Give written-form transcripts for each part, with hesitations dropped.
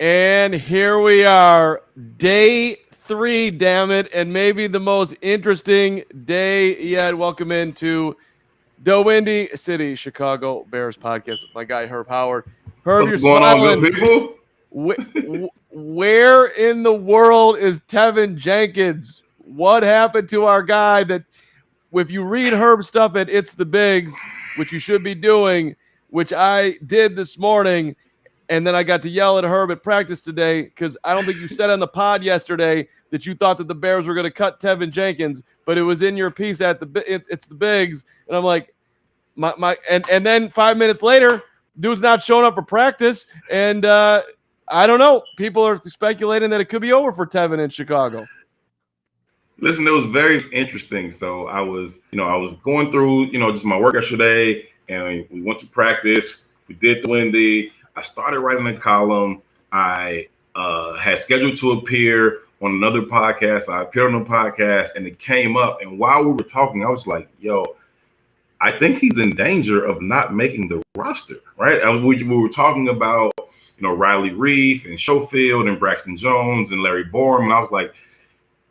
And here we are, day 3, damn it, and maybe the most interesting day yet. Welcome into the Windy City Chicago Bears podcast with my guy Herb Howard. Herb, What's you're going on, good smiling. people? Where in the world is Tevin Jenkins? What happened to our guy that, if you read Herb's stuff at It's the Bigs, which you should be doing, which I did this morning, and then I got to yell at Herb at practice today because I don't think you said on the pod yesterday that you thought that the Bears were going to cut Tevin Jenkins, but it was in your piece at It's the Bigs, and I'm like, and then 5 minutes later, dude's not showing up for practice, and I don't know. People are speculating that it could be over for Tevin in Chicago. Listen, it was very interesting. So I was going through, just my work yesterday, and we went to practice. We did the Windy. I started writing a column. I had scheduled to appear on another podcast. I appeared on the podcast, and it came up. And while we were talking, I was like, "Yo, I think he's in danger of not making the roster." Right? And we were talking about, Riley Reef and Schofield and Braxton Jones and Larry Borum, and I was like,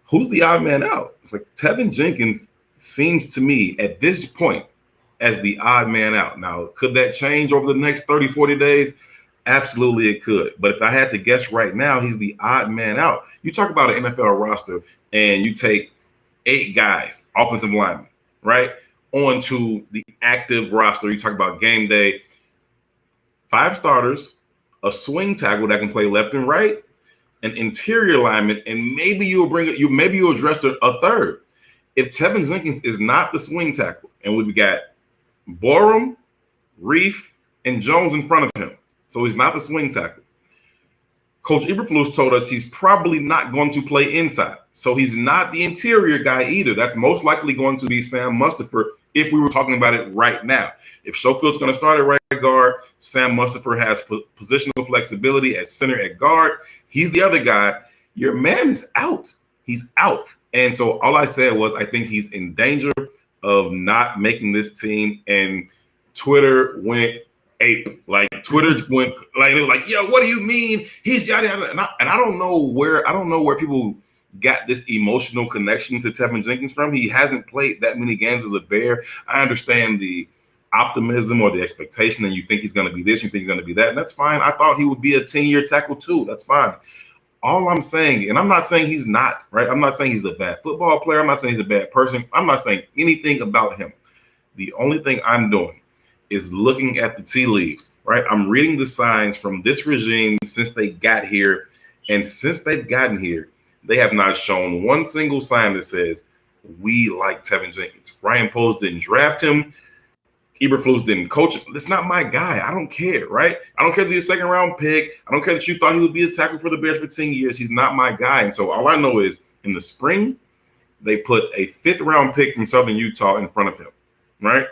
who's the odd man out? It's like Tevin Jenkins seems to me at this point as the odd man out. Now, could that change over the next 30, 40 days? Absolutely it could. But if I had to guess right now, he's the odd man out. You talk about an NFL roster and you take 8 guys, offensive linemen, right, onto the active roster. You talk about game day, 5 starters, a swing tackle that can play left and right, an interior lineman, and maybe you'll address a third. If Tevin Jenkins is not the swing tackle, and we've got Borum, Reef, and Jones in front of him, so he's not the swing tackle. Coach Eberflus told us he's probably not going to play inside, so he's not the interior guy either. That's most likely going to be Sam Mustipher if we were talking about it right now. If Schofield's going to start at right guard, Sam Mustipher has positional flexibility at center at guard. He's the other guy. Your man is out. He's out. And so all I said was I think he's in danger of not making this team. And Twitter went ape. Like Twitter went like, it was like, yo, what do you mean? He's yada yada. And I don't know where people got this emotional connection to Tevin Jenkins from. He hasn't played that many games as a Bear. I understand the optimism or the expectation, and you think he's going to be this, you think he's going to be that, and that's fine. I thought he would be a 10-year tackle too. That's fine. All I'm saying, and I'm not saying he's not, right? I'm not saying he's a bad football player. I'm not saying he's a bad person. I'm not saying anything about him. The only thing I'm doing is looking at the tea leaves, right? I'm reading the signs from this regime since they got here, and since they've gotten here, they have not shown one single sign that says, we like Tevin Jenkins. Ryan Poles didn't draft him. Eberflus didn't coach him. That's not my guy. I don't care, right? I don't care that he's a second-round pick. I don't care that you thought he would be a tackle for the Bears for 10 years. He's not my guy. And so all I know is in the spring, they put a 5th-round pick from Southern Utah in front of him, right?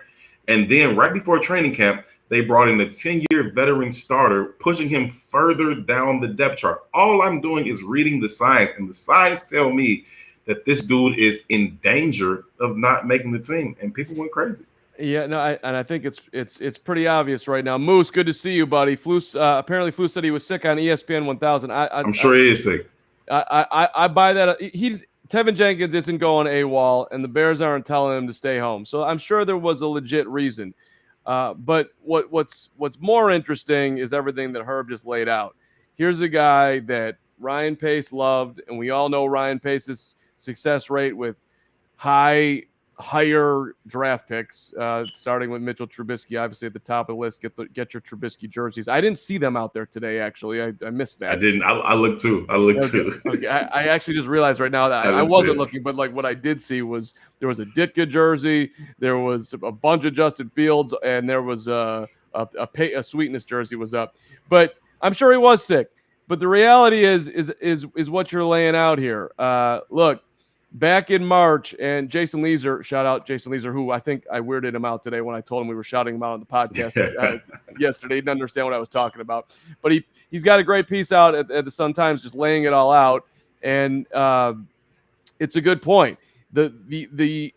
And then right before training camp, they brought in a 10-year veteran starter, pushing him further down the depth chart. All I'm doing is reading the signs, and the signs tell me that this dude is in danger of not making the team, and people went crazy. Yeah, no, I think it's pretty obvious right now. Moose, good to see you, buddy. Apparently Flus said he was sick on ESPN 1000. I'm sure he is sick. I buy that. Tevin Jenkins isn't going AWOL, and the Bears aren't telling him to stay home. So I'm sure there was a legit reason. But what's more interesting is everything that Herb just laid out. Here's a guy that Ryan Pace loved, and we all know Ryan Pace's success rate with higher draft picks, starting with Mitchell Trubisky, obviously at the top of the list. Get your Trubisky jerseys. I didn't see them out there today, actually. I missed that. I didn't. I looked too. Okay. I actually just realized right now that I wasn't looking, but like what I did see was there was a Ditka jersey, there was a bunch of Justin Fields, and there was a Sweetness jersey was up. But I'm sure he was sick. But the reality is what you're laying out here. Look. Back in March, and Jason Leeser, shout out Jason Leeser, who I think I weirded him out today when I told him we were shouting him out on the podcast yesterday. He didn't understand what I was talking about. But he's got a great piece out at the Sun-Times just laying it all out, and it's a good point. He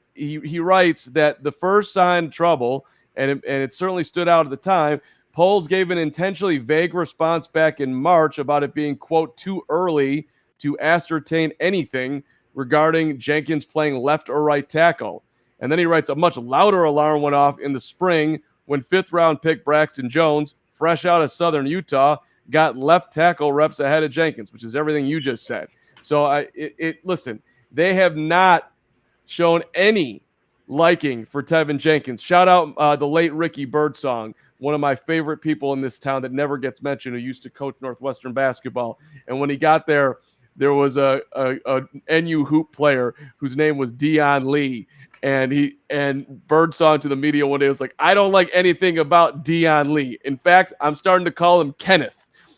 writes that the first sign of trouble, and it certainly stood out at the time, Poles gave an intentionally vague response back in March about it being, quote, too early to ascertain anything regarding Jenkins playing left or right tackle. And then he writes, a much louder alarm went off in the spring when 5th-round pick Braxton Jones, fresh out of Southern Utah, got left tackle reps ahead of Jenkins, which is everything you just said. So listen, they have not shown any liking for Tevin Jenkins. Shout out the late Ricky Birdsong, one of my favorite people in this town that never gets mentioned, who used to coach Northwestern basketball. And when he got there was a NU hoop player whose name was Dion Lee. And Birdsong to the media one day was like, I don't like anything about Dion Lee. In fact, I'm starting to call him Kenneth.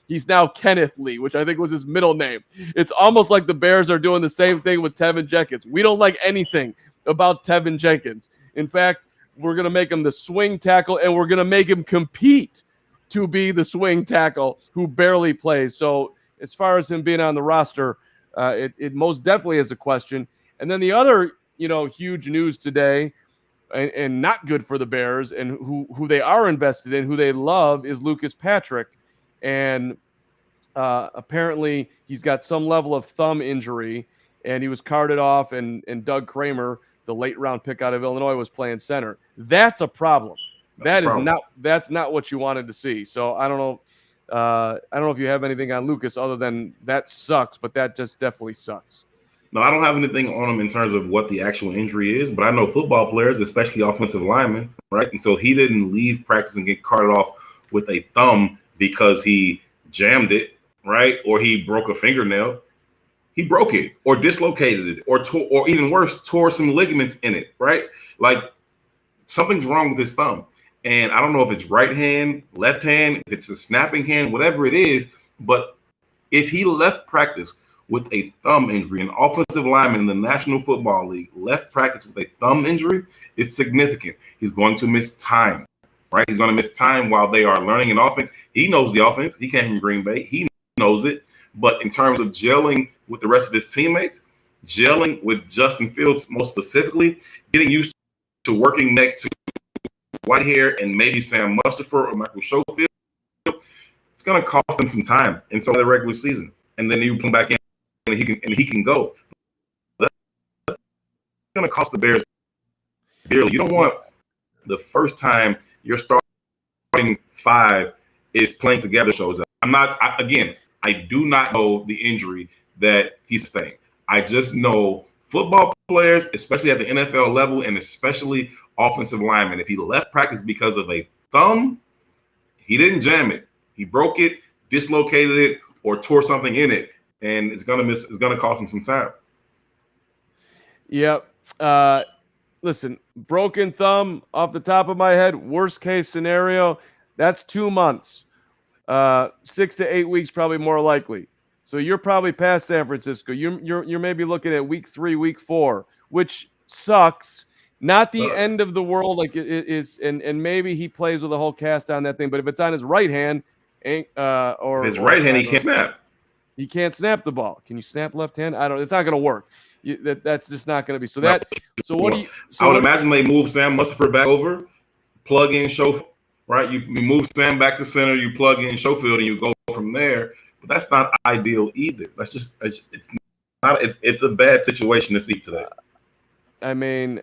He's now Kenneth Lee, which I think was his middle name. It's almost like the Bears are doing the same thing with Tevin Jenkins. We don't like anything about Tevin Jenkins. In fact, we're going to make him the swing tackle, and we're going to make him compete to be the swing tackle who barely plays. So as far as him being on the roster, it most definitely is a question. And then the other, huge news today, and not good for the Bears, and who they are invested in, who they love, is Lucas Partrick. And apparently he's got some level of thumb injury, and he was carted off, and Doug Kramer, the late round pick out of Illinois, was playing center. That's a problem. That's not what you wanted to see. So I don't know. I don't know if you have anything on Lucas other than that sucks, but that just definitely sucks. No, I don't have anything on him in terms of what the actual injury is, but I know football players, especially offensive linemen, right? And so he didn't leave practice and get carted off with a thumb because he jammed it, right? Or he broke a fingernail. He broke it or dislocated it or even worse, tore some ligaments in it, right? Like something's wrong with his thumb. And I don't know if it's right hand, left hand, if it's a snapping hand, whatever it is. But if he left practice with a thumb injury, an offensive lineman in the National Football League left practice with a thumb injury, it's significant. He's going to miss time, right? He's going to miss time while they are learning an offense. He knows the offense. He came from Green Bay. He knows it. But in terms of gelling with the rest of his teammates, gelling with Justin Fields most specifically, getting used to working next to Whitehair and maybe Sam Mustipher or Michael Schofield, it's going to cost them some time until the regular season. And then you come back in and he can go. That's going to cost the Bears dearly. You don't want the first time your starting five is playing together shows up. I do not know the injury that he sustained. I just know football players, especially at the NFL level and especially offensive linemen, if he left practice because of a thumb, he didn't jam it. He broke it, dislocated it, or tore something in it, and it's gonna cost him some time. Yep. Listen, broken thumb off the top of my head, worst case scenario, that's 2 months. 6 to 8 weeks, probably more likely. So you're probably past San Francisco. You're maybe looking at week 3, week 4, which sucks. Not the end of the world, like it is, and maybe he plays with a whole cast on that thing. But if it's on his right hand, or his right hand, he can't snap. He can't snap the ball. Can you snap left hand? It's not going to work. That's just not going to be. So that. So what do you? I would imagine they move Sam Mustipher back over, plug in Schofield. Right, you move Sam back to center, you plug in Schofield, and you go from there. But that's not ideal either. It's a bad situation to see today. I mean,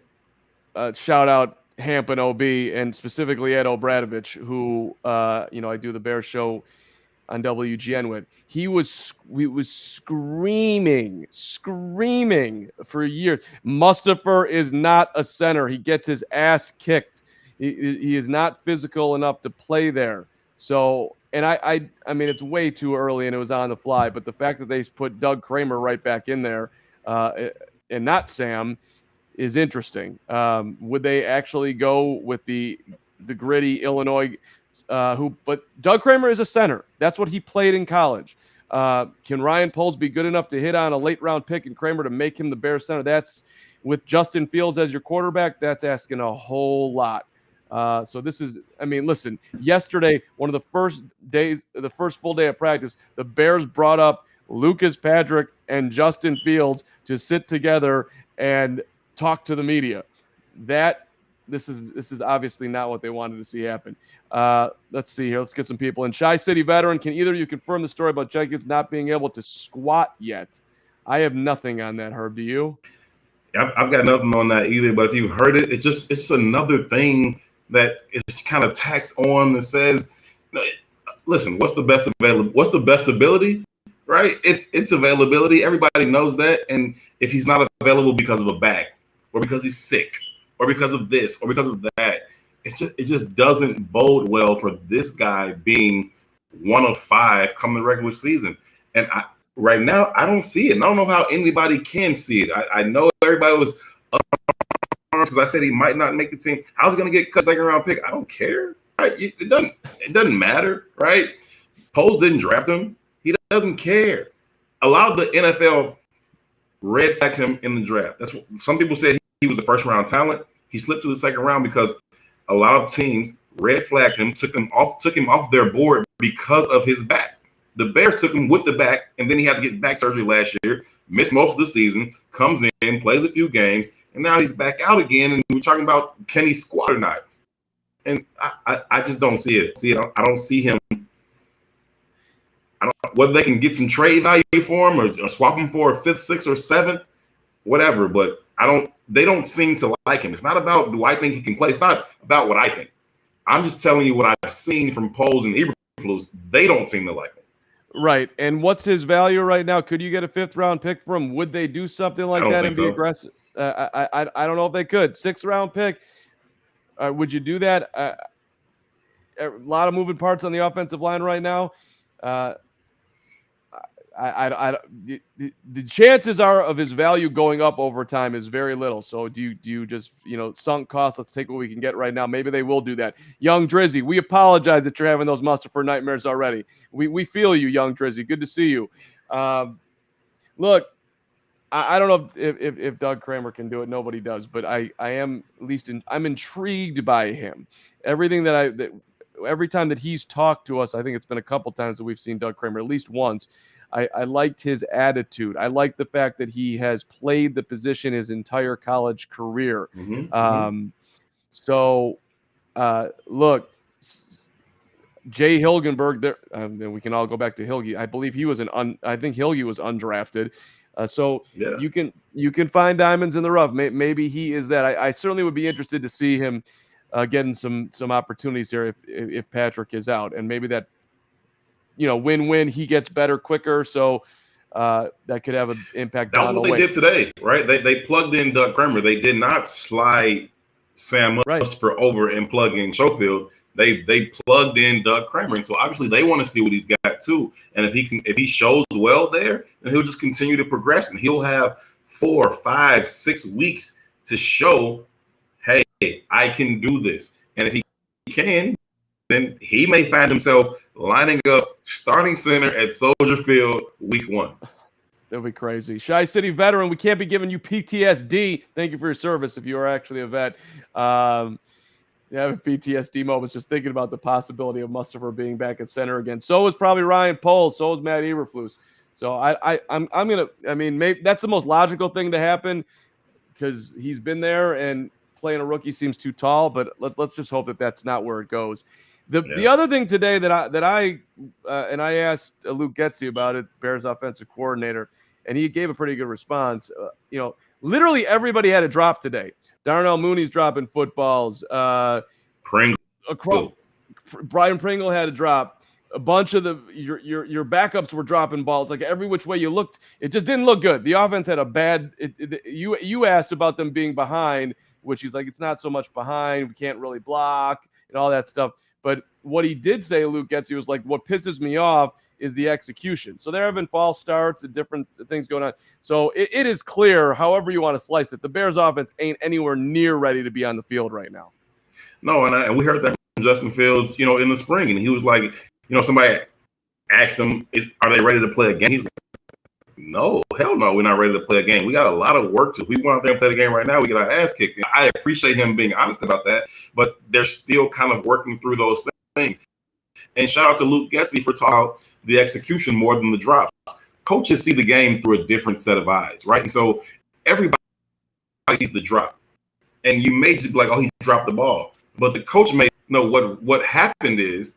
shout out Hampton OB and specifically Ed Obradovich, who I do the Bears show on WGN with. He was screaming for years. Mustipher is not a center. He gets his ass kicked. He is not physical enough to play there. So, and I mean, it's way too early and it was on the fly, but the fact that they put Doug Kramer right back in there and not Sam is interesting. Would they actually go with the gritty Illinois but Doug Kramer is a center. That's what he played in college. Can Ryan Poles be good enough to hit on a late round pick and Kramer to make him the Bears center? That's with Justin Fields as your quarterback. That's asking a whole lot. So this is, I mean, listen, yesterday, one of the first full day of practice, the Bears brought up Lucas Partrick and Justin Fields to sit together and talk to the media. That this is obviously not what they wanted to see happen. Let's see here. Let's get some people in. Shy City veteran, can either of you confirm the story about Jenkins not being able to squat yet? I have nothing on that, Herb. Do you? I've got nothing on that either. But if you heard it, it's just another thing that is kind of taxed on that says, listen, what's the best available? What's the best ability? Right? It's availability. Everybody knows that. And if he's not available because of a back, or because he's sick, or because of this, or because of that, it just doesn't bode well for this guy being one of 5 coming the regular season. And right now, I don't see it. And I don't know how anybody can see it. I know everybody was up because I said he might not make the team. How's he going to get cut second round pick? I don't care. Right? It doesn't matter. Right? Poles didn't draft him. He doesn't care. A lot of the NFL red flagged him in the draft. That's what some people said he was a first round talent. He slipped to the second round because a lot of teams red flagged him, took him off their board because of his back. The Bears took him with the back, and then he had to get back surgery last year, missed most of the season, comes in, plays a few games, and now he's back out again, and we're talking about can he squat or not. And I just don't see it. I don't see him. Whether they can get some trade value for him or swap him for a 5th, 6th, or 7th, whatever. But they don't seem to like him. It's not about do I think he can play. It's not about what I think. I'm just telling you what I've seen from Poles and Eberflus. They don't seem to like him. Right. And what's his value right now? Could you get a 5th round pick for him? Would they do something like that and be aggressive? I don't know if they could. 6th round pick. Would you do that? A lot of moving parts on the offensive line right now. The chances are of his value going up over time is very little. So do you just, sunk cost, let's take what we can get right now. Maybe they will do that. Young Drizzy, we apologize that you're having those Mustapher nightmares already. We feel you, Young Drizzy. Good to see you. Look, I don't know if Doug Kramer can do it. Nobody does, but I am I'm intrigued by him. Everything every time that he's talked to us, I think it's been a couple times that we've seen Doug Kramer, at least once. I liked his attitude. I like the fact that he has played the position his entire college career. So, look, Jay Hilgenberg. There, we can all go back to Hilge. I believe he was I think Hilge was undrafted. So yeah. You can find diamonds in the rough. Maybe he is that. I certainly would be interested to see him getting some opportunities here if Partrick is out, and maybe that. Win-win, he gets better quicker, so that could have an impact. That's what they did today, right? They plugged in Doug Kramer. They did not slide Sam Mustipher over and plug in Schofield. They plugged in Doug Kramer, and so obviously they want to see what he's got too. And if he shows well there, then he'll just continue to progress, and he'll have 4, 5, 6 weeks to show, hey, I can do this. And if he can, then he may find himself lining up starting center at Soldier Field week 1. That'd be crazy. Shy City veteran, we can't be giving you PTSD. Thank you for your service if you are actually a vet. PTSD moments just thinking about the possibility of Mustapher being back at center again. So is probably Ryan Poles. So is Matt Eberflus. So maybe that's the most logical thing to happen because he's been there and playing a rookie seems too tall. But let's just hope that that's not where it goes. The other thing today that I asked Luke Getsy about it, Bears offensive coordinator, and he gave a pretty good response. Literally everybody had a drop today. Darnell Mooney's dropping footballs. Pringle. Brian Pringle had a drop. A bunch of your backups were dropping balls. Like every which way you looked, it just didn't look good. The offense had a bad. You asked about them being behind, which he's like, it's not so much behind. We can't really block and all that stuff. But what he did say, Luke Getsy, was like, what pisses me off is the execution. So there have been false starts and different things going on. So it is clear, however you want to slice it, the Bears offense ain't anywhere near ready to be on the field right now. No, and we heard that from Justin Fields, in the spring, and he was like, somebody asked him, are they ready to play a game? He's like, no, hell no, we're not ready to play a game. We got a lot of work to. If we went out there and play the game right now, we get our ass kicked. I appreciate him being honest about that, but they're still kind of working through those things. And shout out to Luke Getsy for talking about the execution more than the drops. Coaches see the game through a different set of eyes, right? And so everybody sees the drop. and you may just be like, oh, he dropped the ball. But the coach may know what happened is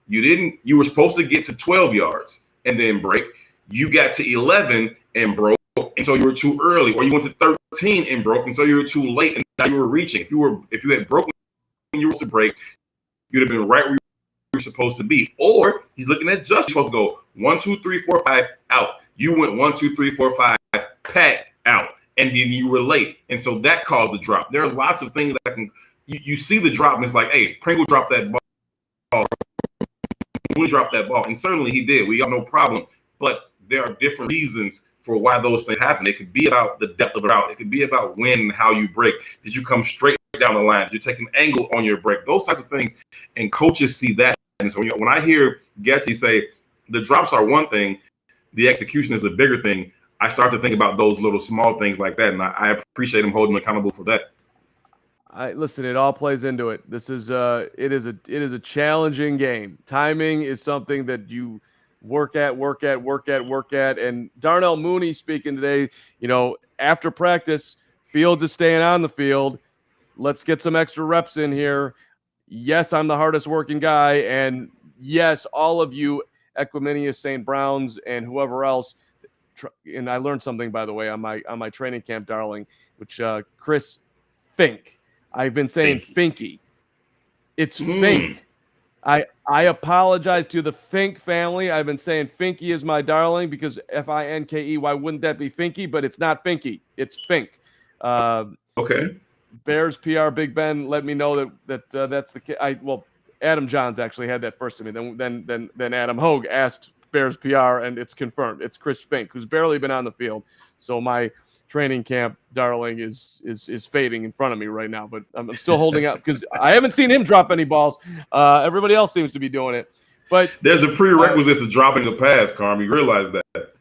you were supposed to get to 12 yards and then break. You got to 11 and broke, and so you were too early, or you went to 13 and broke, and so you were too late, and now you were reaching. If you had broken when you were supposed to break, you'd have been right where you were supposed to be. Or he's looking at just supposed to go 1, 2, 3, 4, 5 out. You went 1, 2, 3, 4, 5 pat out, and then you were late, and so that caused the drop. There are lots of things that can you see the drop, and it's like, hey, Pringle dropped that ball. We dropped that ball, and certainly he did. We got no problem, but there are different reasons for why those things happen. It could be about the depth of the route. It could be about when and how you break. Did you come straight down the line? Did you take an angle on your break? Those types of things, and coaches see that. And so when I hear Getsy say the drops are one thing, the execution is a bigger thing, I start to think about those little small things like that, and I appreciate him holding him accountable for that. Listen, it all plays into it. This is it is a challenging game. Timing is something that you work at. And Darnell Mooney speaking today, after practice, Fields is staying on the field. Let's get some extra reps in here. Yes, I'm the hardest working guy, and yes, all of you, Equiminius St. Browns and whoever else. And I learned something, by the way, on my training camp, darling, which Chris Fink. I've been saying Finky. It's Fink. I apologize to the Fink family. I've been saying Finky is my darling because Finke. Why wouldn't that be Finky? But it's not Finky. It's Fink. Okay. Bears PR Big Ben let me know that that's the kid. Adam Johns actually had that first to me. Then Adam Hogue asked Bears PR, and it's confirmed. It's Chris Fink, who's barely been on the field. So my training camp darling is fading in front of me right now, but I'm still holding out because I haven't seen him drop any balls. Everybody else seems to be doing it, but there's a prerequisite to dropping a pass, Carm. You realize that?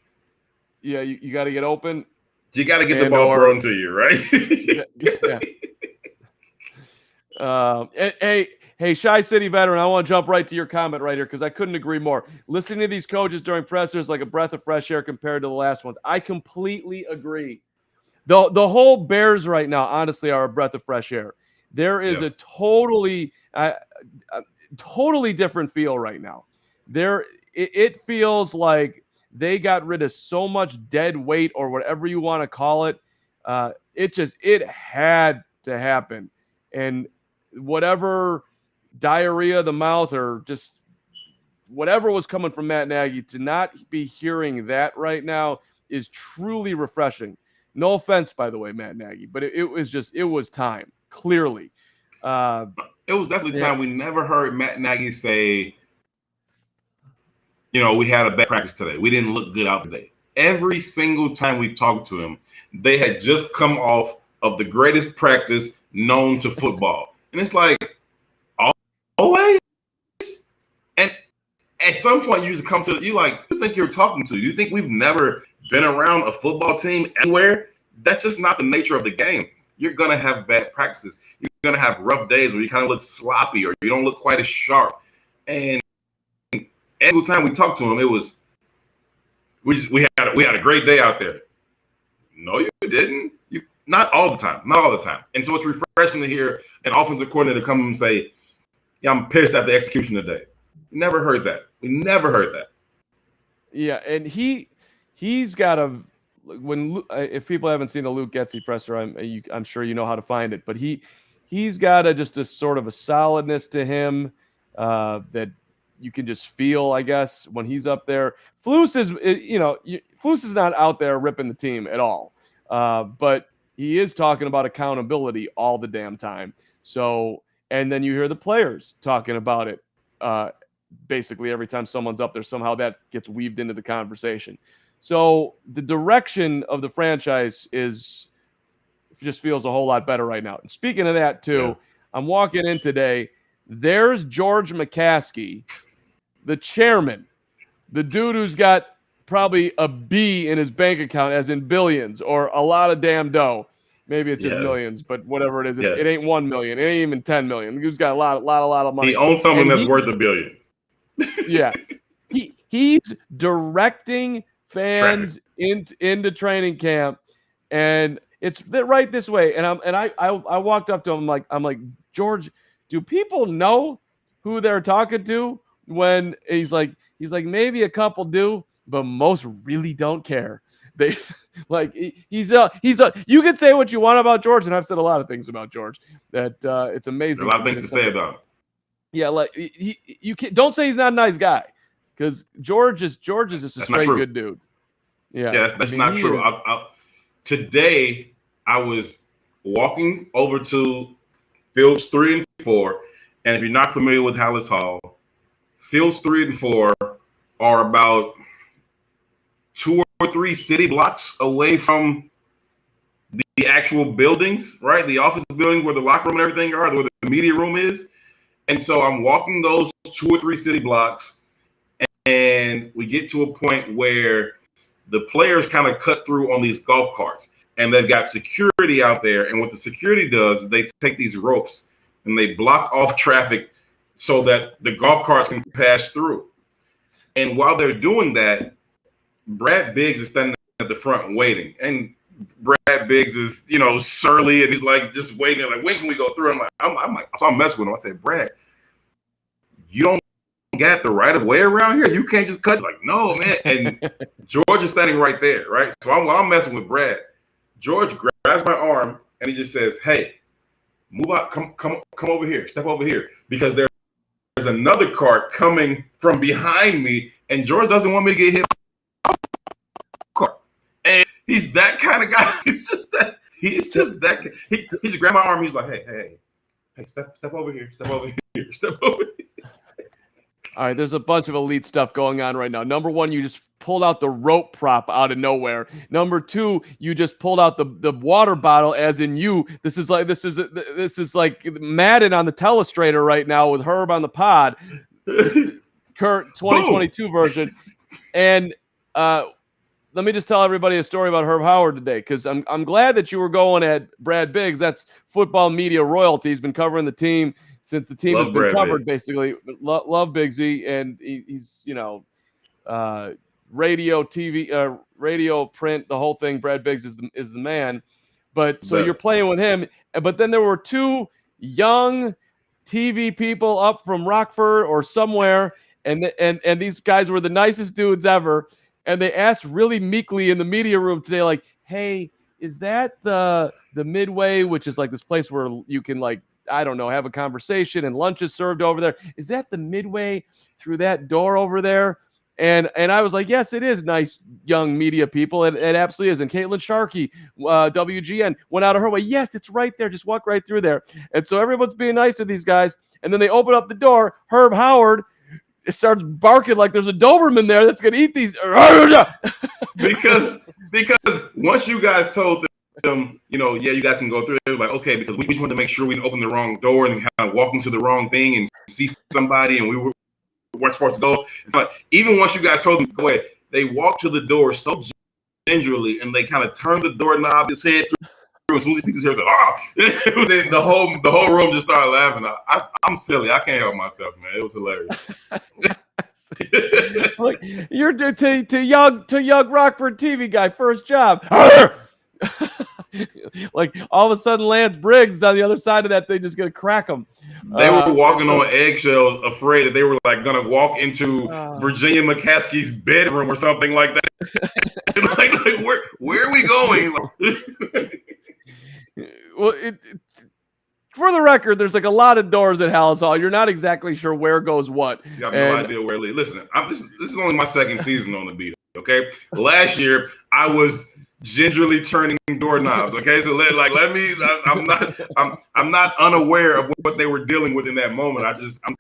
Yeah, you got to get open. You got to get the ball thrown to you, right? Yeah. Hey, Shy City veteran, I want to jump right to your comment right here because I couldn't agree more. Listening to these coaches during pressers like a breath of fresh air compared to the last ones. I completely agree. The whole Bears right now, honestly, are a breath of fresh air. There is a totally different feel right now. It feels like they got rid of so much dead weight or whatever you want to call it. It had to happen. And whatever diarrhea of the mouth or just whatever was coming from Matt Nagy, to not be hearing that right now is truly refreshing. No offense, by the way, Matt Nagy, but it was time, clearly. It was definitely time. We never heard Matt Nagy say, we had a bad practice today. We didn't look good out today. Every single time we talked to him, they had just come off of the greatest practice known to football. And it's like, always? And at some point, you just come to, who think you're talking to? You think we've never been around a football team anywhere? That's just not the nature of the game. You're going to have bad practices. You're going to have rough days where you kind of look sloppy or you don't look quite as sharp. And every time we talked to him, it was, we had a great day out there. No, you didn't. Not all the time. And so it's refreshing to hear an offensive coordinator come and say, yeah, I'm pissed at the execution today. We never heard that. Yeah, and he's got if people haven't seen the Luke Getsy presser, I'm sure you know how to find it, but he's got just a sort of a solidness to him that you can just feel, I guess, when he's up there. Flus is not out there ripping the team at all, but he is talking about accountability all the damn time. So, and then you hear the players talking about it basically every time someone's up there. Somehow that gets weaved into the conversation. So the direction of the franchise just feels a whole lot better right now. And speaking of that, too, I'm walking in today. There's George McCaskey, the chairman, the dude who's got probably a B in his bank account, as in billions, or a lot of damn dough. Maybe it's just millions, but whatever it is, it ain't 1 million. It ain't even 10 million. He's got a lot of money. He owns something that's worth $1 billion. Yeah. He's directing fans into training camp, and It's right this way. And I walked up to him I'm like, George, do people know who they're talking to? When he's like maybe a couple do, but most really don't care. They like he's you can say what you want about George, and I've said a lot of things about George that it's amazing. There's a lot of things to say about him. Yeah, like you can't, don't say he's not a nice guy, because George is just a straight good dude. Yeah, that's not true. Today I was walking over to fields 3 and 4, and if you're not familiar with Hallis Hall, fields 3 and 4 are about 2 or 3 city blocks away from the actual buildings, right? The office building where the locker room and everything are, where the media room is. And so I'm walking those 2 or 3 city blocks, and we get to a point where the players kind of cut through on these golf carts, and they've got security out there. And what the security does is they take these ropes and they block off traffic so that the golf carts can pass through. And while they're doing that, Brad Biggs is standing at the front waiting. And Brad Biggs is, surly, and he's like just waiting, like, when can we go through? I'm like, so I'm messing with him. I said, Brad, you don't got the right of way around here. You can't just cut. Like, no, man. And George is standing right there, right? So I'm messing with Brad. George grabs my arm and he just says, hey, move out, come over here, step over here, because there's another cart coming from behind me, and George doesn't want me to get hit. And he's that kind of guy. He's just that. He just grabbed my arm. He's like, hey, step over here, step over here, step over here. All right, there's a bunch of elite stuff going on right now. Number one, you just pulled out the rope prop out of nowhere. Number two, you just pulled out the water bottle, as in you. This is like Madden on the telestrator right now with Herb on the pod, Kurt 2022 version. And let me just tell everybody a story about Herb Howard today, because I'm glad that you were going at Brad Biggs. That's football media royalty. He's been covering the team since the team has been Brad covered, Biggs. Basically. Love Biggsy, and he's radio, TV, radio, print, the whole thing. Brad Biggs is the man. But so you're playing with him, but then there were 2 young TV people up from Rockford or somewhere, and these guys were the nicest dudes ever. And they asked really meekly in the media room today, like, hey, is that the Midway, which is like this place where you can, like, I don't know, have a conversation and lunch is served over there? Is that the Midway through that door over there? And I was like, yes, it is, nice young media people. It absolutely is. And Caitlin Sharkey, WGN, went out of her way. Yes, it's right there. Just walk right through there. And so everyone's being nice to these guys. And then they open up the door. Herb Howard starts barking like there's a Doberman there that's going to eat these. because once you guys told them, you guys can go through, they were like, okay, because we just wanted to make sure we didn't open the wrong door and kind of walk into the wrong thing and see somebody, and we weren't supposed to go. But even once you guys told them to go ahead, they walked to the door so gingerly, and they kind of turned the doorknob, his head through. As soon as he picked his hair, then the whole room just started laughing. I'm silly. I can't help myself, man. It was hilarious. Like, you're to young Rockford TV guy, first job. Like, all of a sudden, Lance Briggs is on the other side of that thing, just gonna crack him. They were walking on eggshells, afraid that they were like gonna walk into Virginia McCaskey's bedroom or something like that. like where are we going? Well, for the record, there's like a lot of doors at Hallis Hall. You're not exactly sure where goes what. You have no idea where it leads. Listen, this is only my second season on the beat. Okay, last year I was gingerly turning doorknobs. Okay, so let me. I'm not unaware of what they were dealing with in that moment. I'm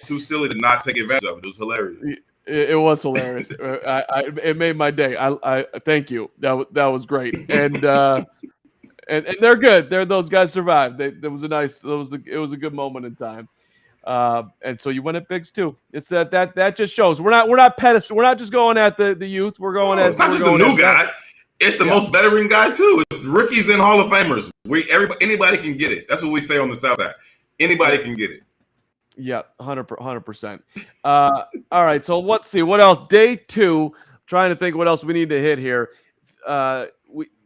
too silly to not take advantage of it. It was hilarious. It was hilarious. It made my day. I thank you. That was great. And they're good. Those guys survived. It was a good moment in time. And so you went at Biggs too. It's that just shows we're not pedestal. We're not just going at the youth. We're going at. It's not just a new guy. It's the most veteran guy too. It's rookies and Hall of Famers. Anybody can get it. That's what we say on the South Side. Anybody can get it. Yeah, 100%. All right. So let's see what else. Day 2. Trying to think what else we need to hit here.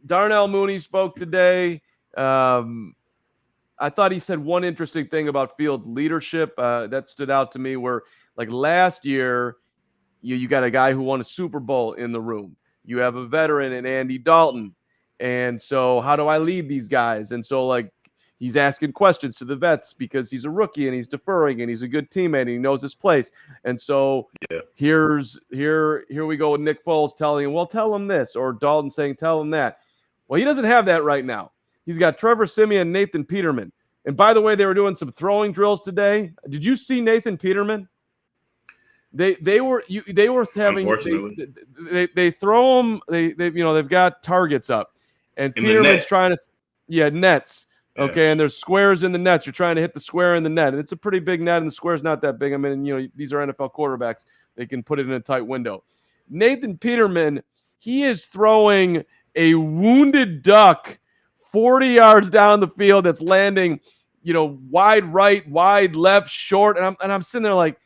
Darnell Mooney spoke today. I thought he said one interesting thing about Fields' leadership that stood out to me, where like last year, you got a guy who won a Super Bowl in the room. You have a veteran in Andy Dalton. And so how do I lead these guys? And so like he's asking questions to the vets because he's a rookie and he's deferring and he's a good teammate and he knows his place. And so here we go with Nick Foles telling him, well, tell him this, or Dalton saying, tell him that. Well, he doesn't have that right now. He's got Trevor Siemian and Nathan Peterman. And by the way, they were doing some throwing drills today. Did you see Nathan Peterman? They were having they throw them, they've got targets up, and Peterman's trying to nets. Okay, and there's squares in the nets. You're trying to hit the square in the net, and it's a pretty big net, and the square's not that big. I mean, these are NFL quarterbacks; they can put it in a tight window. Nathan Peterman, he is throwing a wounded duck 40 yards down the field that's landing, wide right, wide left, short, and I'm sitting there like,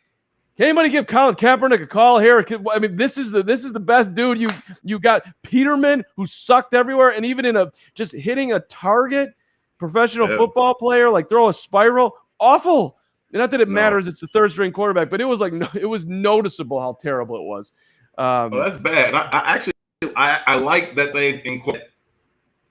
can anybody give Colin Kaepernick a call here? I mean, this is the best dude. You got Peterman, who sucked everywhere, and even in just hitting a target, professional football player, like throw a spiral, awful. Not that it matters; it's the third string quarterback, but it was it was noticeable how terrible it was. Well, that's bad. I like that they incorporate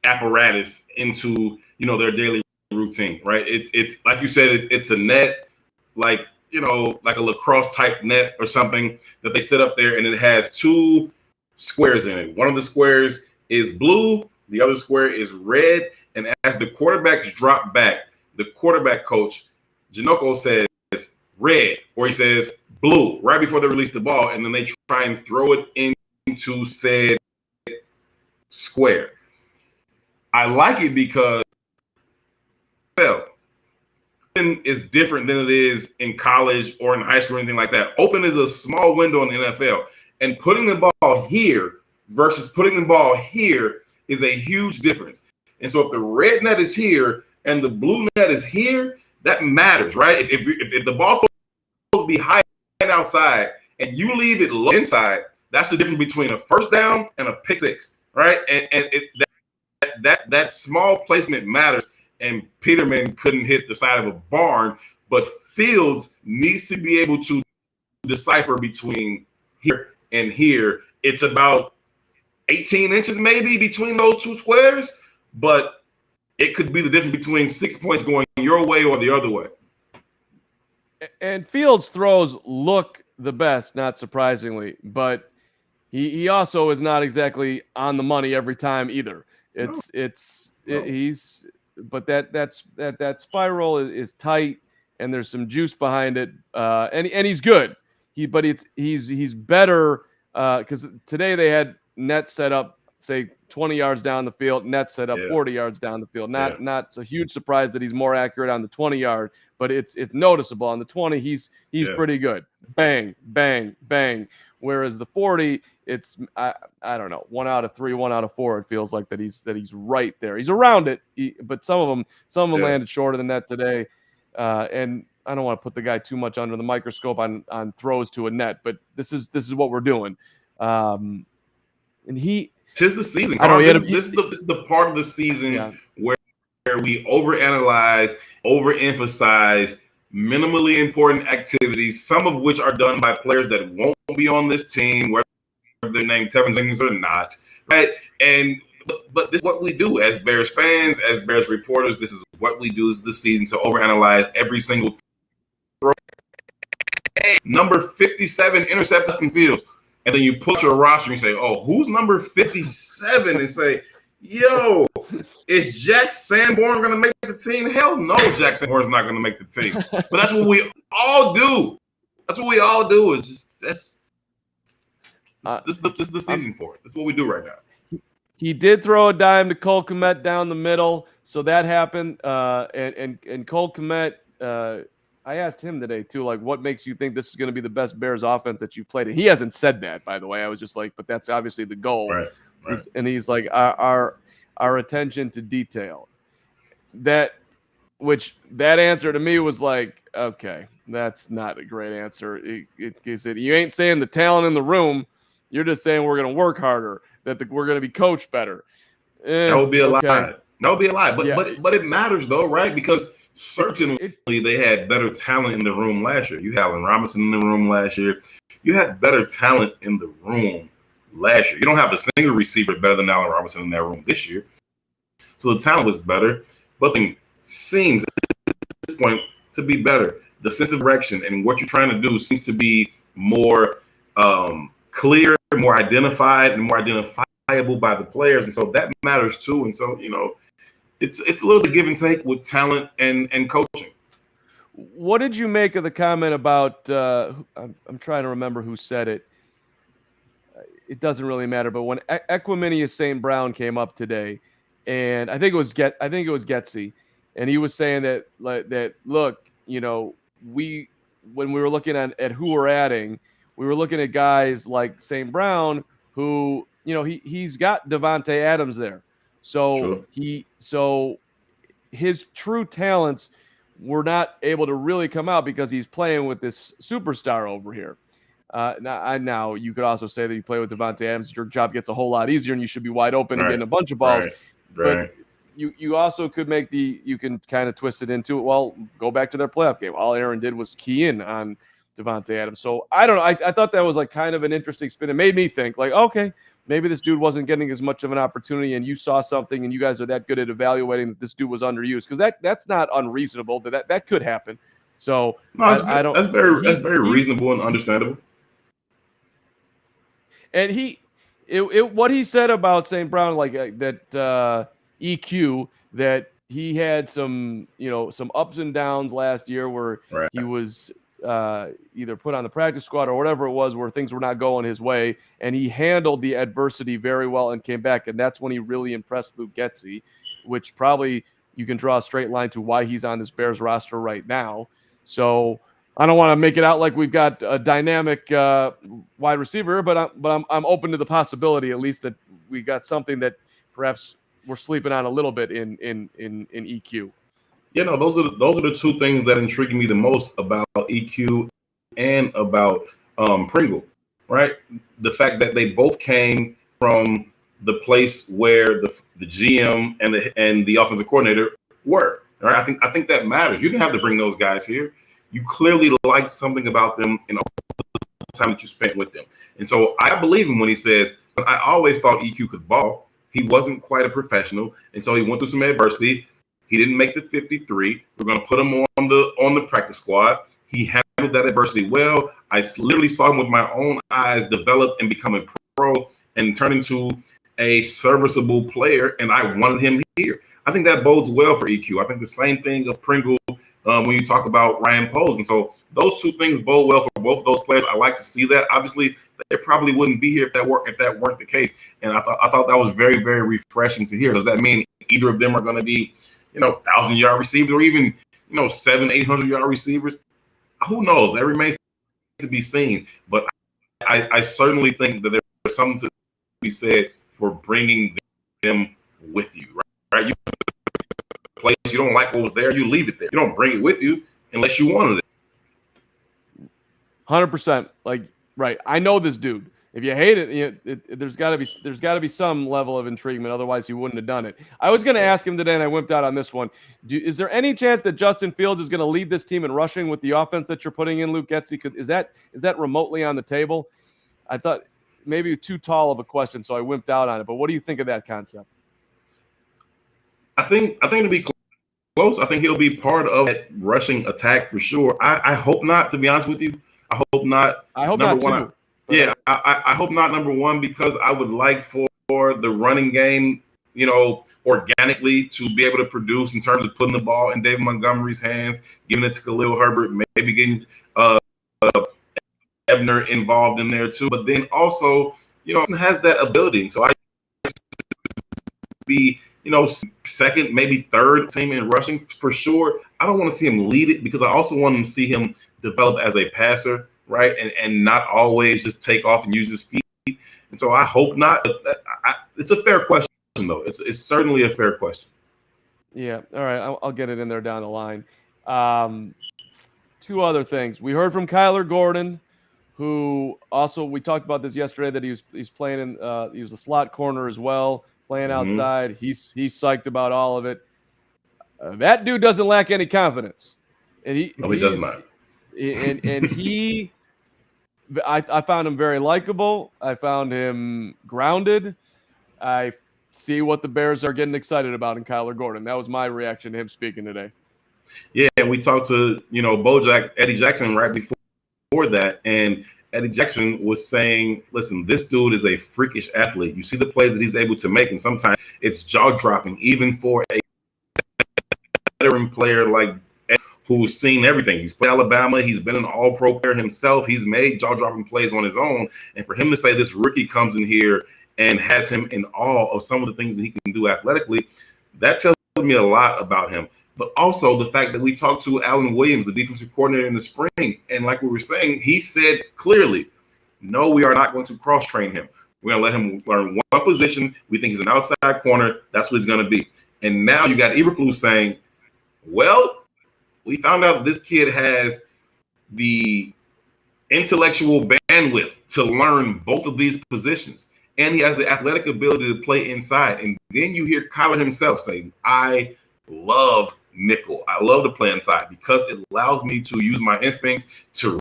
apparatus into their daily routine, right? It's like you said, it's a net, like a lacrosse type net or something that they set up there, and it has two squares in it. One of the squares is blue, the other square is red, and as the quarterbacks drop back, the quarterback coach Janoko says red, or he says blue right before they release the ball, and then they try and throw it into said square. I like it because is different than it is in college or in high school or anything like that. Open is a small window in the NFL, and putting the ball here versus putting the ball here is a huge difference. And so if the red net is here and the blue net is here, that matters, right? If the ball's supposed to be high and outside and you leave it low inside, that's the difference between a first down and a pick six, right? And that small placement matters. And Peterman couldn't hit the side of a barn, but Fields needs to be able to decipher between here and here. It's about 18 inches maybe between those two squares, but it could be the difference between 6 points going your way or the other way. And Fields' throws look the best, not surprisingly, but he also is not exactly on the money every time either. But that spiral is tight, and there's some juice behind it, and he's good. He's better because today they had net set up, say 20 yards down the field, net set up 40 yards down the field. Not a huge surprise that he's more accurate on the 20-yard, but it's noticeable on the 20. He's pretty good. Bang, bang, bang. Whereas the 40, it's I don't know, 1 out of 3, 1 out of 4. It feels like that he's right there. He's around it, but some of them landed shorter than that today. And I don't want to put the guy too much under the microscope on throws to a net, but this is what we're doing. And tis the season. This is the part of the season where we overanalyze, overemphasize minimally important activities, some of which are done by players that won't be on this team, whether they're named Tevin Jenkins or not, right? But this is what we do as Bears fans, as Bears reporters. This is what we do this season, to overanalyze every single throw. Number 57 interception Fields, and then you put your roster and you say, "Oh, who's number 57?" and say, "Yo, is Jack Sanborn going to make the team?" Hell no, Jack Sanborn's not going to make the team. But that's what we all do. That's what we all do. It's just this is the season for it. That's what we do right now. He did throw a dime to Cole Kmet down the middle, so that happened. And Cole Kmet, I asked him today too, like, what makes you think this is going to be the best Bears offense that you've played? And he hasn't said that, by the way. I was just like, but that's obviously the goal. Right. And he's like, our attention to detail. That answer to me was like, okay, that's not a great answer. He said, you ain't saying the talent in the room. You're just saying we're going to work harder, that we're going to be coached better. That would be a lie. Okay. That would be a lie. But Yeah. but it matters though, right? Because certainly they had better talent in the room last year. You had Allen Robinson in the room last year. You had better talent in the room last year. You don't have a single receiver better than Allen Robinson in that room this year. So the talent was better, but it seems at this point to be better. The sense of direction and what you're trying to do seems to be more clear, more identified, and more identifiable by the players. And so that matters too. And so, it's a little bit give and take with talent and coaching. What did you make of the comment about I'm trying to remember who said it. It doesn't really matter, but when Equiminius St. Brown came up today, and I think it was Getsy, and he was saying that look, when we were looking at who we're adding, we were looking at guys like St. Brown, who he's got Devontae Adams there, so his true talents were not able to really come out because he's playing with this superstar over here. Now you could also say that you play with Devontae Adams, your job gets a whole lot easier, and you should be wide open and getting a bunch of balls. But you also could you can kind of twist it into it. Well, go back to their playoff game. All Aaron did was key in on Devontae Adams. So I don't know. I thought that was like kind of an interesting spin. It made me think like, okay, maybe this dude wasn't getting as much of an opportunity, and you saw something, and you guys are that good at evaluating that this dude was underused, because that's not unreasonable. That could happen. So no, I don't. That's very reasonable and understandable. And what he said about St. Brown, like that EQ, that he had some ups and downs last year where he was either put on the practice squad or whatever it was, where things were not going his way, and he handled the adversity very well and came back, and that's when he really impressed Luke Getsy, which probably you can draw a straight line to why he's on this Bears roster right now. So I don't want to make it out like we've got a dynamic wide receiver, but I'm open to the possibility, at least, that we got something that perhaps we're sleeping on a little bit in EQ. Those are the two things that intrigue me the most about EQ and about Pringle, right? The fact that they both came from the place where the GM and the offensive coordinator were. Right? I think that matters. You didn't have to bring those guys here. You clearly liked something about them in the time that you spent with them. And so I believe him when he says, I always thought EQ could ball. He wasn't quite a professional. And so he went through some adversity. He didn't make the 53. We're going to put him on the practice squad. He handled that adversity well. I literally saw him with my own eyes develop and become a pro and turn into a serviceable player. And I wanted him here. I think that bodes well for EQ. I think the same thing of Pringle when you talk about Ryan Poles. And so those two things bode well for both of those players. I like to see that. Obviously, they probably wouldn't be here if that weren't the case. And I thought that was very, very refreshing to hear. Does that mean either of them are going to be, 1,000-yard receivers or even, 700-800-yard receivers? Who knows? That remains to be seen. But I certainly think that there's something to be said for bringing them with you, right? You place, you don't like what was there, you leave it there. You don't bring it with you unless you wanted it. 100%. Like, right. I know this dude. If you hate it, there's got to be some level of intriguement. Otherwise, he wouldn't have done it. I was going to ask him today, and I wimped out on this one. Is there any chance that Justin Fields is going to lead this team in rushing with the offense that you're putting in, Luke Getsy? Is that remotely on the table? I thought maybe too tall of a question, so I wimped out on it. But what do you think of that concept? I think it'll be close. I think he'll be part of that rushing attack for sure. I hope not, to be honest with you. I hope not. I hope not too. I hope not, number one, because I would like for the running game, organically to be able to produce in terms of putting the ball in David Montgomery's hands, giving it to Khalil Herbert, maybe getting Ebner involved in there too. But then also, has that ability. So I be, second, maybe third team in rushing for sure. I don't want to see him lead it because I also want to see him develop as a passer, right? And not always just take off and use his feet. And so I hope not. It's a fair question, though. It's certainly a fair question. Yeah. All right. I'll get it in there down the line. Two other things. We heard from Kyler Gordon, who also, we talked about this yesterday, that he's playing in, he was a slot corner as well playing outside. He's psyched about all of it. That dude doesn't lack any confidence, and he does not. I found him very likable. I found him grounded. I see what the Bears are getting excited about in Kyler Gordon. That was my reaction to him speaking today. Yeah, and we talked to Bojack Eddie Jackson right before that, and Eddie Jackson was saying, listen, this dude is a freakish athlete. You see the plays that he's able to make, and sometimes it's jaw-dropping, even for a veteran player like Eddie, who's seen everything. He's played Alabama. He's been an all-pro player himself. He's made jaw-dropping plays on his own. And for him to say this rookie comes in here and has him in awe of some of the things that he can do athletically, that tells me a lot about him. But also the fact that we talked to Alan Williams, the defensive coordinator in the spring, and like we were saying, he said clearly, no, we are not going to cross-train him. We're going to let him learn one position. We think he's an outside corner. That's what he's going to be. And now you got Eberflus saying, well, we found out this kid has the intellectual bandwidth to learn both of these positions, and he has the athletic ability to play inside. And then you hear Kyler himself saying, I love nickel. I love to play inside because it allows me to use my instincts to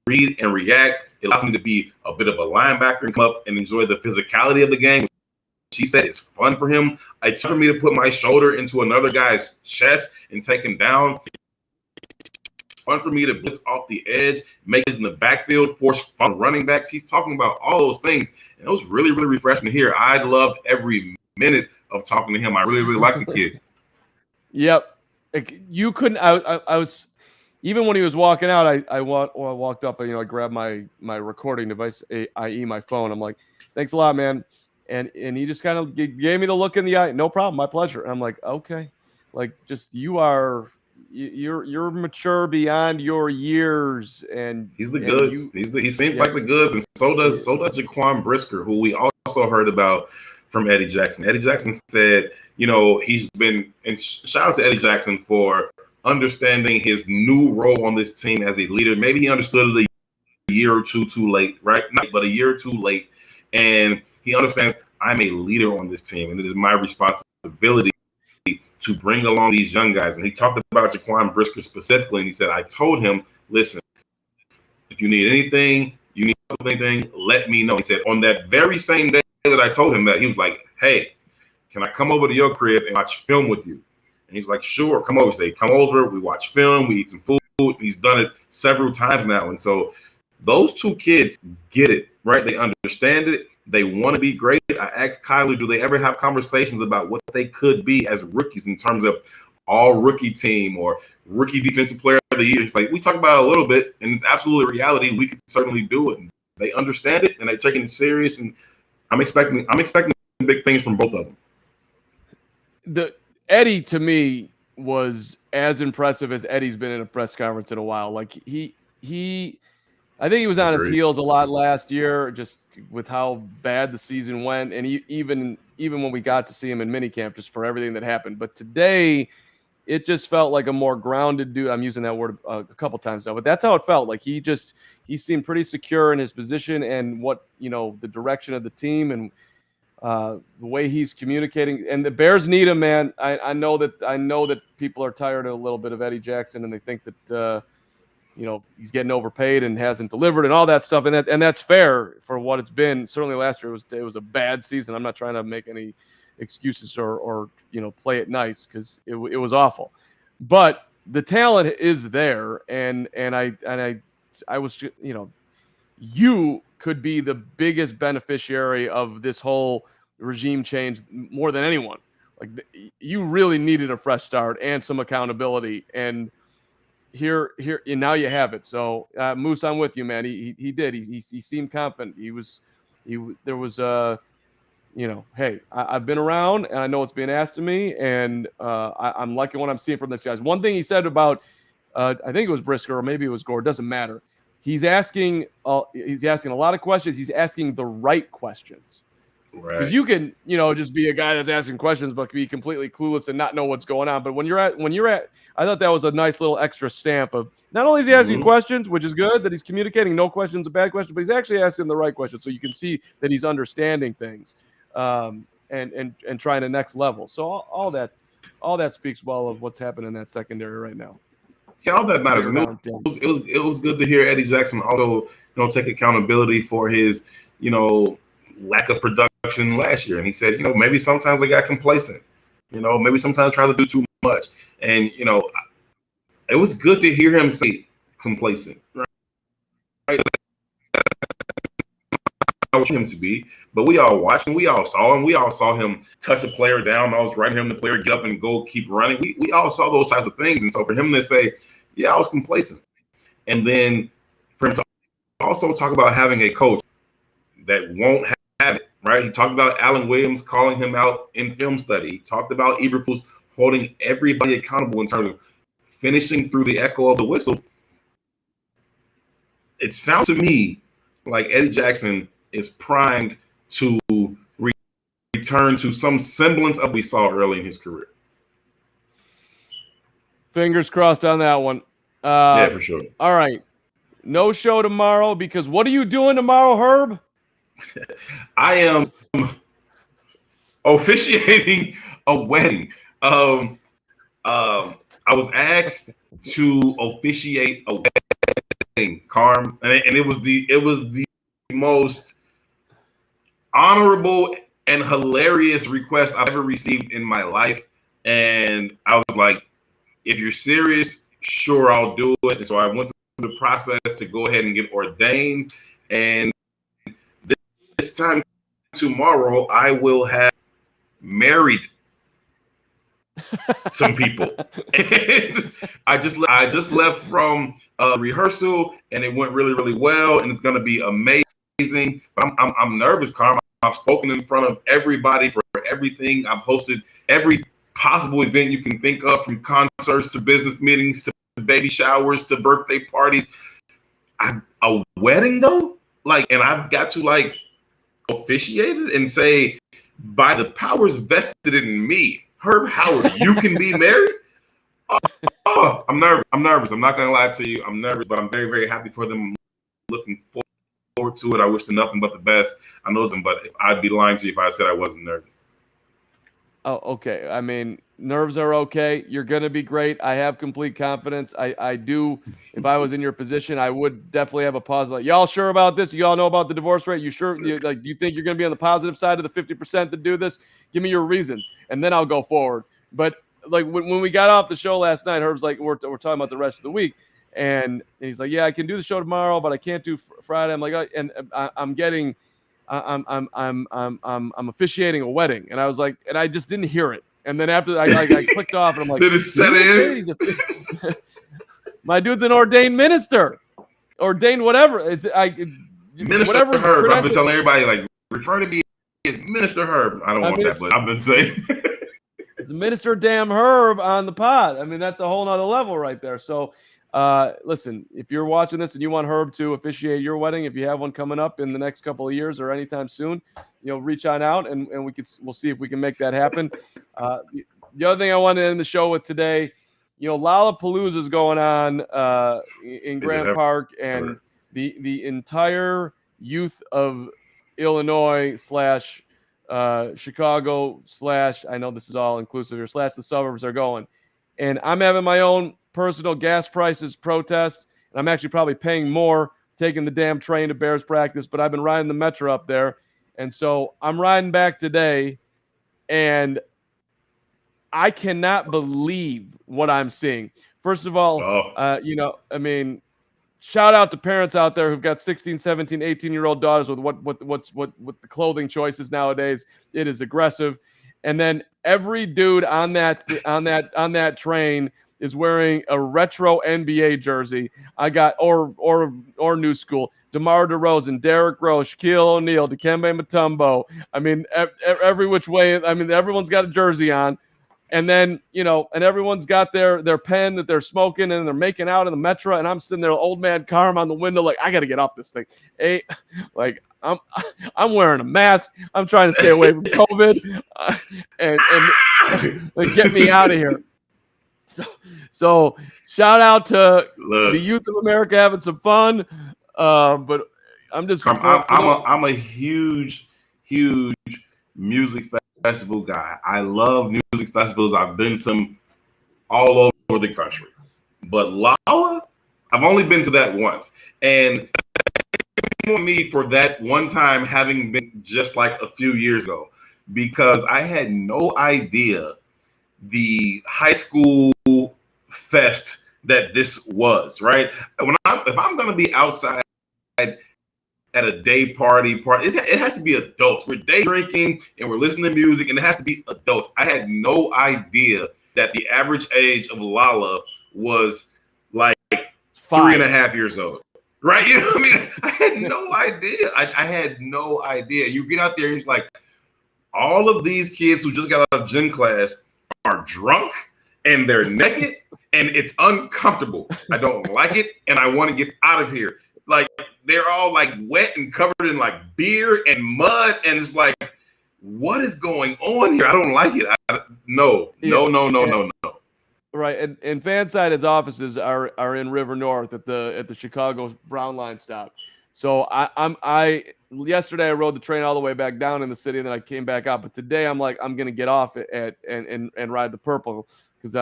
read and react. It allows me to be a bit of a linebacker and come up and enjoy the physicality of the game. She said it's fun for him. It's fun for me to put my shoulder into another guy's chest and take him down. It's fun for me to blitz off the edge, make it in the backfield, force fun running backs. He's talking about all those things. And it was really, really refreshing to hear. I loved every minute of talking to him. I really, really like the kid. Yep. You couldn't. I was, even when he was walking out, I walked up and I grabbed my recording device, i.e. my phone. I'm like, thanks a lot, man. And he just kind of gave me the look in the eye. No problem, my pleasure. And I'm like, okay, like just you're mature beyond your years, and he's the goods. He seems like the goods, and so does Jaquan Brisker, who we also heard about from Eddie Jackson. Eddie Jackson said, he's been, and shout out to Eddie Jackson for understanding his new role on this team as a leader. Maybe he understood it a year or two too late, right? Not, but a year or two late. And he understands I'm a leader on this team, and it is my responsibility to bring along these young guys. And he talked about Jaquan Brisker specifically, and he said, I told him, listen, if you need anything, let me know. He said, on that very same day that I told him that, he was like, hey, can I come over to your crib and watch film with you? And he's like, sure, come over. So come over, we watch film, we eat some food. He's done it several times now. And so those two kids get it, right? They understand it. They want to be great. I asked Kyler, do they ever have conversations about what they could be as rookies in terms of all rookie team or rookie defensive player of the year? It's like, we talk about it a little bit, and it's absolutely reality. We could certainly do it. And they understand it, and they're taking it serious. And I'm expecting big things from both of them. Eddie, to me, was as impressive as Eddie's been in a press conference in a while. Like I think he was on his heels a lot last year, just with how bad the season went, and even when we got to see him in minicamp, just for everything that happened. But today, it just felt like a more grounded dude. I'm using that word a couple times now, but that's how it felt. Like he seemed pretty secure in his position and what the direction of the team and the way he's communicating. And the Bears need him, man. I know that people are tired a little bit of Eddie Jackson, and they think that he's getting overpaid and hasn't delivered and all that stuff. And that's fair for what it's been. Certainly last year it was a bad season. I'm not trying to make any excuses or play it nice, because it was awful. But the talent is there, and I was, you could be the biggest beneficiary of this whole regime change more than anyone. Like, you really needed a fresh start and some accountability, and here and now you have it. So Moose, I'm with you, man. He did. He seemed confident. There was hey, I've been around and I know what's being asked of me, and I'm liking what I'm seeing from this guy. One thing he said about I think it was Brisker or maybe it was Gore, doesn't matter. He's asking a lot of questions. He's asking the right questions. Right. Because you can, just be a guy that's asking questions, but be completely clueless and not know what's going on. But when you're at, I thought that was a nice little extra stamp of not only is he asking questions, which is good that he's communicating, no question's a bad question, but he's actually asking the right question. So you can see that he's understanding things. and trying to next level. So all that speaks well of what's happening in that secondary right now. Yeah, all that matters. And it was good to hear Eddie Jackson also, take accountability for his, lack of production last year. And he said, maybe sometimes they got complacent. Maybe sometimes try to do too much. And, it was good to hear him say complacent, right? I want him to be, but we all watched and we all saw him. We all saw him touch a player down. I was writing him the player get up and go keep running. We all saw those types of things. And so for him to say, yeah, I was complacent. And then for him to also talk about having a coach that won't have it, right? He talked about Alan Williams calling him out in film study. He talked about Eberflus holding everybody accountable in terms of finishing through the echo of the whistle. It sounds to me like Eddie Jackson is primed to return to some semblance of what we saw early in his career. Fingers crossed on that one. Yeah, for sure. All right. No show tomorrow because what are you doing tomorrow, Herb? I am officiating a wedding. I was asked to officiate a wedding, Carm, and it was the most honorable and hilarious request I've ever received in my life. And I was like, if you're serious, sure, I'll do it. And so I went through the process to go ahead and get ordained. And this time tomorrow, I will have married some people. And I just left from rehearsal, and it went really, really well, and it's going to be amazing. But I'm nervous, Carm. I've spoken in front of everybody for everything. I've hosted every possible event you can think of, from concerts to business meetings to baby showers to birthday parties. A wedding though, and I've got to officiate it and say, by the powers vested in me, Herb Howard, you can be married. Oh, I'm nervous. I'm not gonna lie to you. I'm nervous, but I'm very, very happy for them. Looking forward to it. I wish them nothing but the best. I know them, but I'd be lying to you if I said I wasn't nervous. Oh, okay. I mean, nerves are okay. You're going to be great. I have complete confidence. I do. If I was in your position, I would definitely have a pause. Like, y'all sure about this? You all know about the divorce rate? You sure? Do you think you're going to be on the positive side of the 50% to do this? Give me your reasons, and then I'll go forward. But when we got off the show last night, Herb's like, we're talking about the rest of the week. And he's like, yeah, I can do the show tomorrow, but I can't do Friday. I'm like, I'm officiating a wedding, and I was like, and I just didn't hear it. And then after I clicked off, and I'm like, did it set in? My dude's an ordained minister, ordained whatever. Minister whatever Herb. I've been telling everybody, refer to me as Minister Herb. I don't want that, but I've been saying it's Minister Damn Herb on the pod. I mean, that's a whole nother level right there. So. Listen, if you're watching this and you want Herb to officiate your wedding, if you have one coming up in the next couple of years or anytime soon, reach on out and we'll see if we can make that happen. The other thing I wanted to end the show with today, Lollapalooza is going on in Grant Park, and the entire youth of Illinois / Chicago / I know this is all inclusive here / the suburbs are going, and I'm having my own personal gas prices protest, and I'm actually probably paying more taking the damn train to Bears practice, but I've been riding the Metro up there, and so I'm riding back today, and I cannot believe what I'm seeing. First of all, shout out to parents out there who've got 16, 17, 18-year-old daughters with what the clothing choices nowadays. It is aggressive. And then every dude on that train is wearing a retro NBA jersey. I got or new school. DeMar DeRozan, Derrick Rose, Shaquille O'Neal, Dikembe Mutombo. I mean, every which way. I mean, everyone's got a jersey on, and then and everyone's got their pen that they're smoking and they're making out in the Metro. And I'm sitting there, old man Carm on the window, like I got to get off this thing. I'm wearing a mask. I'm trying to stay away from COVID, and get me out of here. So shout out to the youth of America having some fun. But I'm just I'm a huge music festival guy. I love music festivals. I've been to them all over the country. But Lolla, I've only been to that once. And on me for that one time having been just like a few years ago, because I had no idea the high school fest that this was, right? If I'm going to be outside at a day party, it has to be adults. We're day drinking and we're listening to music, and it has to be adults. I had no idea that the average age of Lolla was like 3.5 years old. Right? You know what I mean? I had no idea. I had no idea. You get out there and it's like, all of these kids who just got out of gym class are drunk and they're naked and it's uncomfortable. I don't like it and I want to get out of here. Like, they're all like wet and covered in like beer and mud, and it's like, what is going on here? I don't like it. No. Right, and Fanside's offices are in River North at the Chicago Brown Line stop. So I yesterday I rode the train all the way back down in the city, and then I came back out. But today I'm gonna get off and ride the Purple, because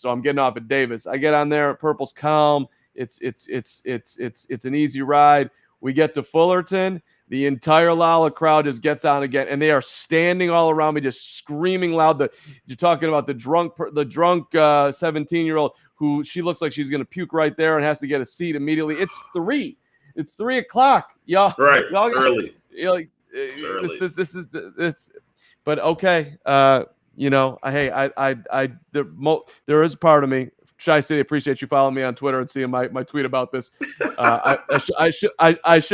I'm getting off at Davis. I get on there, Purple's calm. It's an easy ride. We get to Fullerton. The entire Lolla crowd just gets on again, and they are standing all around me, just screaming loud. You're talking about the drunk 17-year-old who she looks like she's gonna puke right there and has to get a seat immediately. It's 3 o'clock, y'all. Right, y'all, early. Like, early. This is. But okay, hey, there is a part of me. Shy City, appreciate you following me on Twitter and seeing my tweet about this. I should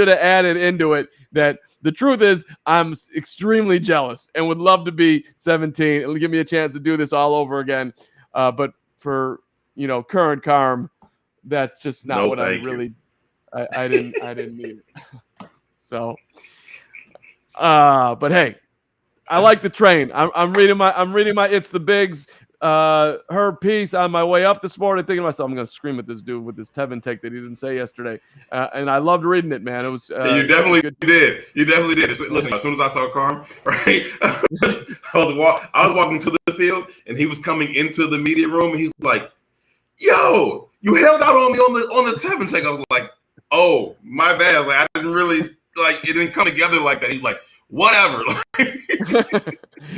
have added into it that the truth is I'm extremely jealous and would love to be 17 and give me a chance to do this all over again. But for current Carm, that's just not what I really. I didn't mean it. So, but hey, I like the train. I'm reading my It's the Bigs her piece on my way up this morning, thinking to myself, I'm going to scream at this dude with this Tevin take that he didn't say yesterday. And I loved reading it, man. It was you definitely did. You definitely did. Listen, as soon as I saw Carm, right, I was walking to the field, and he was coming into the media room, and he's like, "Yo, you held out on me on the Tevin take." I was like, "Oh, my bad." Like, I didn't really it didn't come together like that. He's like, "Whatever."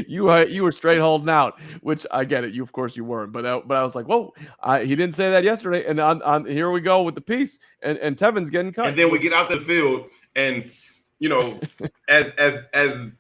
You were straight holding out, which I get it. Of course you weren't, but I was like, whoa, he didn't say that yesterday. And on here we go with the piece, and Tevin's getting cut. And then we get out the field, and as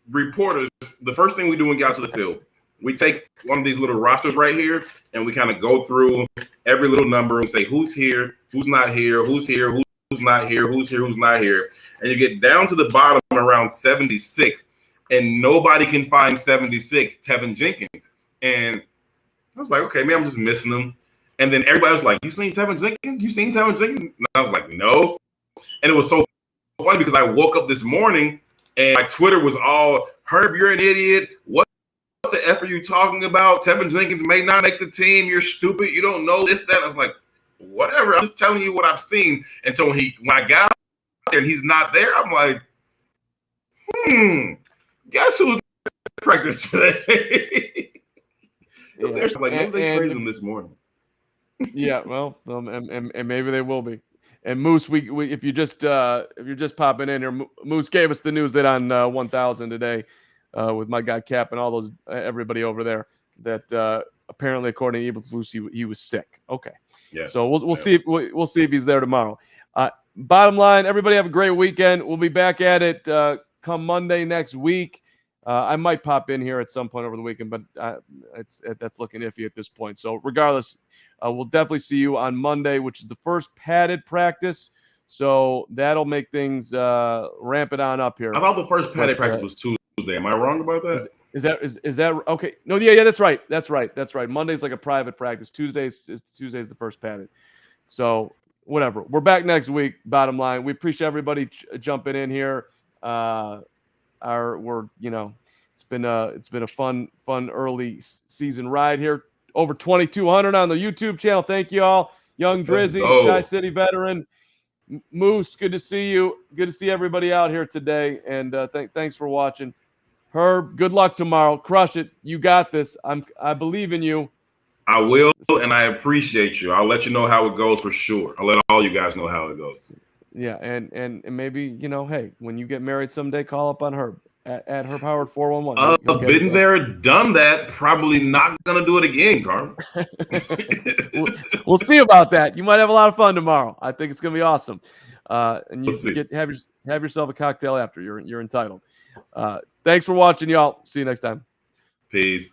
reporters, the first thing we do when we get out to the field, we take one of these little rosters right here, and we kind of go through every little number and say who's here, who's not here, who's here, who's not here, who's here, who's not here, and you get down to the bottom around 76. And nobody can find 76, Tevin Jenkins. And I was like, okay, maybe I'm just missing them. And then everybody was like, you seen Tevin Jenkins? You seen Tevin Jenkins? And I was like, no. And it was so funny because I woke up this morning and my Twitter was all, Herb, you're an idiot. What the F are you talking about? Tevin Jenkins may not make the team. You're stupid. You don't know this, that. I was like, whatever. I'm just telling you what I've seen. And so when I got out there and he's not there, I'm like, guess who's practice today? Like, maybe they traded him this morning. Yeah, well, and maybe they will be. And Moose, we if you're just popping in here, Moose gave us the news that on 1000 today, with my guy Cap and all those everybody over there, that apparently according to Eberflus, he was sick. Okay, yeah. So we'll see if he's there tomorrow. Bottom line, everybody have a great weekend. We'll be back at it come Monday next week. I might pop in here at some point over the weekend, but that's looking iffy at this point. So regardless, we'll definitely see you on Monday, which is the first padded practice. So that'll make things ramp it on up here. I thought the first padded practice was Tuesday. Am I wrong about that? Is that okay? No, yeah, that's right. Monday's like a private practice. Tuesday's the first padded. So whatever. We're back next week. Bottom line, we appreciate everybody jumping in here. It's been a fun early season ride here. Over 2,200 on the YouTube channel. Thank you all. Young Drizzy, Shy City veteran, Moose. Good to see you. Good to see everybody out here today. And thanks for watching. Herb, good luck tomorrow. Crush it. You got this. I believe in you. I will, and I appreciate you. I'll let you know how it goes for sure. I'll let all you guys know how it goes. Yeah, and maybe, hey, when you get married someday, call up on Herb at Herb Howard 411. Been there, done that. Probably not gonna do it again, Carm. We'll see about that. You might have a lot of fun tomorrow. I think it's gonna be awesome. And you have yourself a cocktail after. You're entitled. Thanks for watching, y'all. See you next time. Peace.